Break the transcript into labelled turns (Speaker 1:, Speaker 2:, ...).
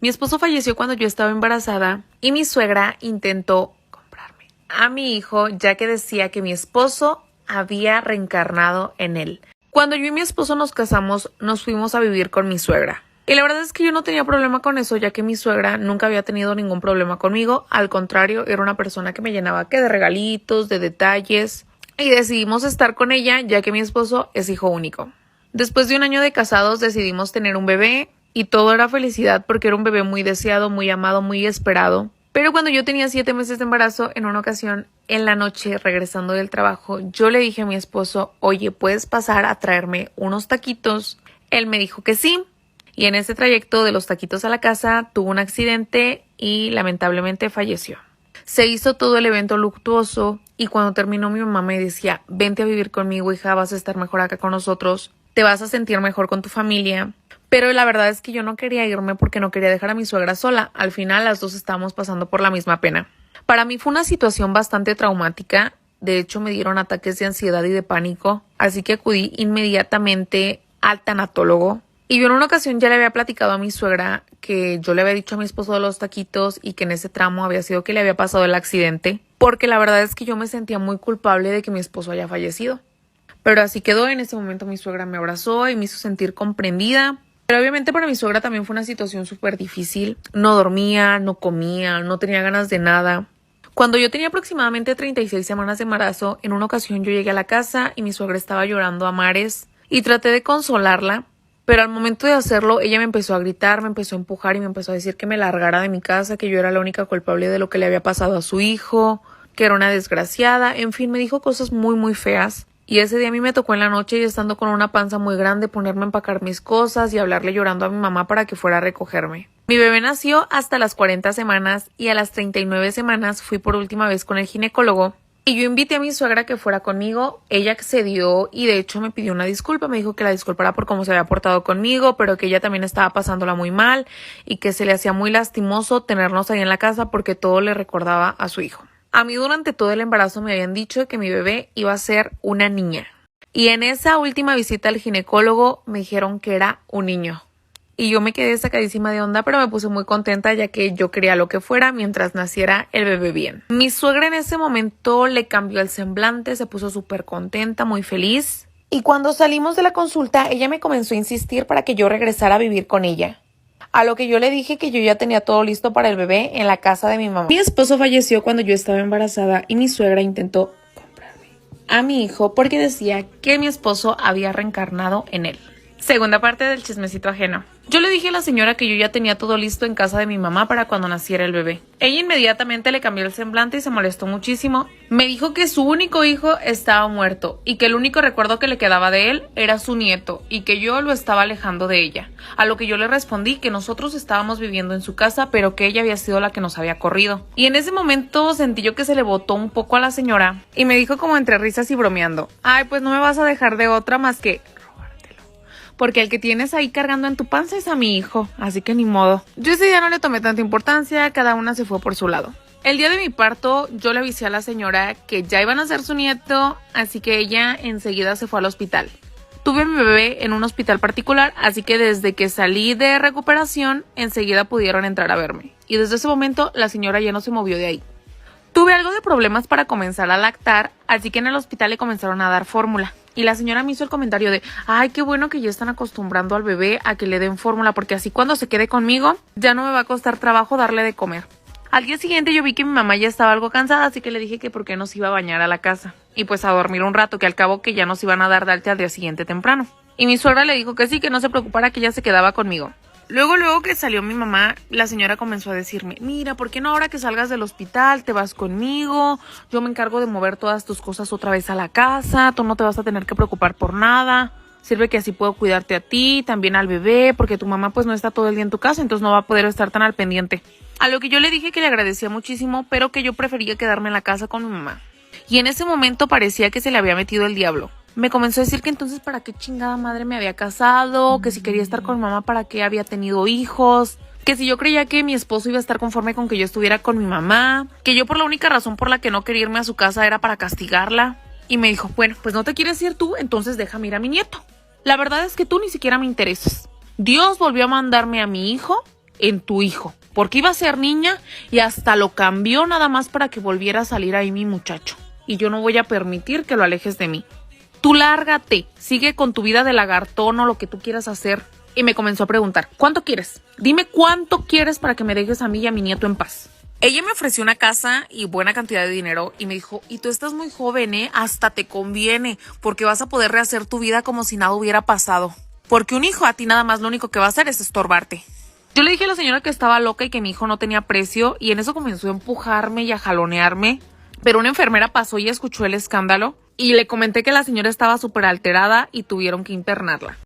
Speaker 1: Mi esposo falleció cuando yo estaba embarazada y mi suegra intentó comprarme a mi hijo, ya que decía que mi esposo había reencarnado en él. Cuando yo y mi esposo nos casamos, nos fuimos a vivir con mi suegra. Y la verdad es que yo no tenía problema con eso, ya que mi suegra nunca había tenido ningún problema conmigo. Al contrario, era una persona que me llenaba de regalitos, de detalles. Y decidimos estar con ella, ya que mi esposo es hijo único. Después de un año de casados, decidimos tener un bebé. Y todo era felicidad porque era un bebé muy deseado, muy amado, muy esperado. Pero cuando yo tenía 7 meses de embarazo, en una ocasión, en la noche, regresando del trabajo, yo le dije a mi esposo, oye, ¿puedes pasar a traerme unos taquitos? Él me dijo que sí. Y en ese trayecto de los taquitos a la casa, tuvo un accidente y lamentablemente falleció. Se hizo todo el evento luctuoso y cuando terminó mi mamá me decía, vente a vivir conmigo, hija, vas a estar mejor acá con nosotros, te vas a sentir mejor con tu familia. Pero la verdad es que yo no quería irme porque no quería dejar a mi suegra sola. Al final las dos estábamos pasando por la misma pena. Para mí fue una situación bastante traumática. De hecho me dieron ataques de ansiedad y de pánico. Así que acudí inmediatamente al tanatólogo. Y yo en una ocasión ya le había platicado a mi suegra que yo le había dicho a mi esposo de los taquitos y que en ese tramo había sido que le había pasado el accidente. Porque la verdad es que yo me sentía muy culpable de que mi esposo haya fallecido. Pero así quedó. En ese momento mi suegra me abrazó y me hizo sentir comprendida. Pero obviamente para mi suegra también fue una situación súper difícil. No dormía, no comía, no tenía ganas de nada. Cuando yo tenía aproximadamente 36 semanas de embarazo, en una ocasión yo llegué a la casa y mi suegra estaba llorando a mares y traté de consolarla. Pero al momento de hacerlo, ella me empezó a gritar, me empezó a empujar y me empezó a decir que me largara de mi casa, que yo era la única culpable de lo que le había pasado a su hijo, que era una desgraciada. En fin, me dijo cosas muy, muy feas. Y ese día a mí me tocó en la noche y estando con una panza muy grande ponerme a empacar mis cosas y hablarle llorando a mi mamá para que fuera a recogerme. Mi bebé nació hasta las 40 semanas y a las 39 semanas fui por última vez con el ginecólogo. Y yo invité a mi suegra que fuera conmigo, ella accedió y de hecho me pidió una disculpa, me dijo que la disculpara por cómo se había portado conmigo, pero que ella también estaba pasándola muy mal y que se le hacía muy lastimoso tenernos ahí en la casa porque todo le recordaba a su hijo. A mí durante todo el embarazo me habían dicho que mi bebé iba a ser una niña. Y en esa última visita al ginecólogo me dijeron que era un niño. Y yo me quedé sacadísima de onda, pero me puse muy contenta ya que yo quería lo que fuera mientras naciera el bebé bien. Mi suegra en ese momento le cambió el semblante, se puso súper contenta, muy feliz. Y cuando salimos de la consulta, ella me comenzó a insistir para que yo regresara a vivir con ella. A lo que yo le dije que yo ya tenía todo listo para el bebé en la casa de mi mamá. Mi esposo falleció cuando yo estaba embarazada y mi suegra intentó comprarme a mi hijo porque decía que mi esposo había reencarnado en él. Segunda parte del chismecito ajeno. Yo le dije a la señora que yo ya tenía todo listo en casa de mi mamá para cuando naciera el bebé. Ella inmediatamente le cambió el semblante y se molestó muchísimo. Me dijo que su único hijo estaba muerto y que el único recuerdo que le quedaba de él era su nieto y que yo lo estaba alejando de ella. A lo que yo le respondí que nosotros estábamos viviendo en su casa, pero que ella había sido la que nos había corrido. Y en ese momento sentí yo que se le botó un poco a la señora y me dijo como entre risas y bromeando, ay, pues no me vas a dejar de otra más que porque el que tienes ahí cargando en tu panza es a mi hijo, así que ni modo. Yo ese día no le tomé tanta importancia, cada una se fue por su lado. El día de mi parto, yo le avisé a la señora que ya iban a ser su nieto, así que ella enseguida se fue al hospital. Tuve a mi bebé en un hospital particular, así que desde que salí de recuperación, enseguida pudieron entrar a verme. Y desde ese momento, la señora ya no se movió de ahí. Tuve algo de problemas para comenzar a lactar, así que en el hospital le comenzaron a dar fórmula. Y la señora me hizo el comentario de, ay, qué bueno que ya están acostumbrando al bebé a que le den fórmula, porque así cuando se quede conmigo, ya no me va a costar trabajo darle de comer. Al día siguiente yo vi que mi mamá ya estaba algo cansada, así que le dije que por qué no se iba a bañar a la casa. Y pues a dormir un rato, que al cabo que ya nos iban a dar de alta al día siguiente temprano. Y mi suegra le dijo que sí, que no se preocupara, que ella se quedaba conmigo. Luego que salió mi mamá, la señora comenzó a decirme, mira, ¿por qué no ahora que salgas del hospital te vas conmigo? Yo me encargo de mover todas tus cosas otra vez a la casa, tú no te vas a tener que preocupar por nada. Sirve que así puedo cuidarte a ti, también al bebé, porque tu mamá pues no está todo el día en tu casa, entonces no va a poder estar tan al pendiente. A lo que yo le dije que le agradecía muchísimo, pero que yo prefería quedarme en la casa con mi mamá. Y en ese momento parecía que se le había metido el diablo. Me comenzó a decir que entonces para qué chingada madre me había casado, que si quería estar con mi mamá para qué había tenido hijos, que si yo creía que mi esposo iba a estar conforme con que yo estuviera con mi mamá, que yo por la única razón por la que no quería irme a su casa era para castigarla. Y me dijo, bueno, pues no te quieres ir tú, entonces déjame ir a mi nieto. La verdad es que tú ni siquiera me interesas. Dios volvió a mandarme a mi hijo en tu hijo, porque iba a ser niña y hasta lo cambió nada más para que volviera a salir ahí mi muchacho. Y yo no voy a permitir que lo alejes de mí. Tú lárgate, sigue con tu vida de lagartón o lo que tú quieras hacer. Y me comenzó a preguntar, ¿cuánto quieres? Dime cuánto quieres para que me dejes a mí y a mi nieto en paz. Ella me ofreció una casa y buena cantidad de dinero y me dijo, y tú estás muy joven, hasta te conviene, porque vas a poder rehacer tu vida como si nada hubiera pasado. Porque un hijo a ti nada más lo único que va a hacer es estorbarte. Yo le dije a la señora que estaba loca y que mi hijo no tenía precio y en eso comenzó a empujarme y a jalonearme. Pero una enfermera pasó y escuchó el escándalo y le comenté que la señora estaba súper alterada y tuvieron que internarla.